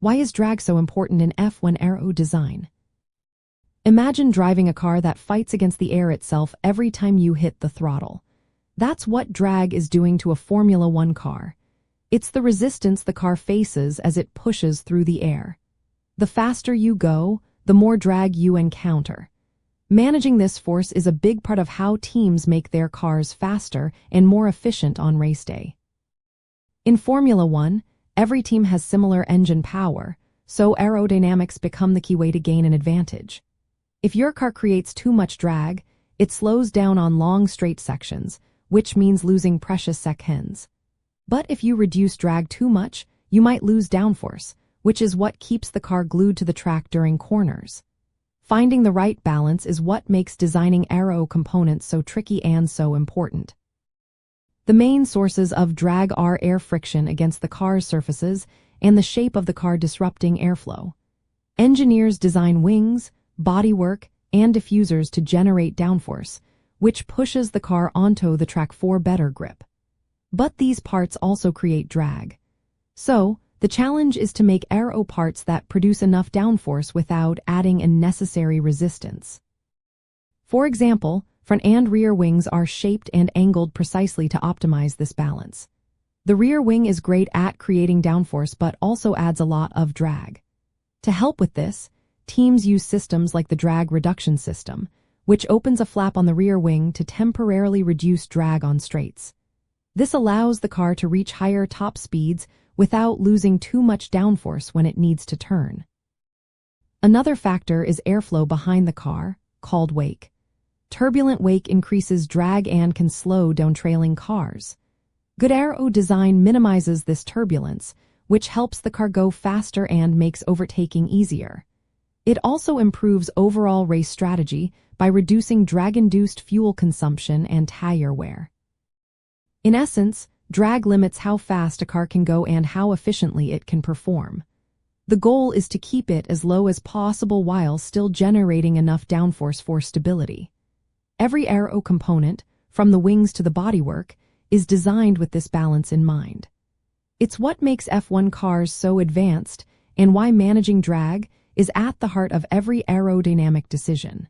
Why is drag so important in F1 aero design? Imagine driving a car that fights against the air itself every time you hit the throttle. That's what drag is doing to a Formula One car. It's the resistance the car faces as it pushes through the air. The faster you go, the more drag you encounter. Managing this force is a big part of how teams make their cars faster and more efficient on race day. In Formula One, every team has similar engine power, so aerodynamics become the key way to gain an advantage. If your car creates too much drag, it slows down on long straight sections, which means losing precious seconds. But if you reduce drag too much, you might lose downforce, which is what keeps the car glued to the track during corners. Finding the right balance is what makes designing aero components so tricky and so important. The main sources of drag are air friction against the car's surfaces and the shape of the car disrupting airflow. Engineers design wings, bodywork, and diffusers to generate downforce, which pushes the car onto the track for better grip. But these parts also create drag. So, the challenge is to make aero parts that produce enough downforce without adding unnecessary resistance. For example, front and rear wings are shaped and angled precisely to optimize this balance. The rear wing is great at creating downforce but also adds a lot of drag. To help with this, teams use systems like the drag reduction system, which opens a flap on the rear wing to temporarily reduce drag on straights. This allows the car to reach higher top speeds without losing too much downforce when it needs to turn. Another factor is airflow behind the car, called wake. Turbulent wake increases drag and can slow down trailing cars. Good aero design minimizes this turbulence, which helps the car go faster and makes overtaking easier. It also improves overall race strategy by reducing drag-induced fuel consumption and tire wear. In essence, drag limits how fast a car can go and how efficiently it can perform. The goal is to keep it as low as possible while still generating enough downforce for stability. Every aero component, from the wings to the bodywork, is designed with this balance in mind. It's what makes F1 cars so advanced and why managing drag is at the heart of every aerodynamic decision.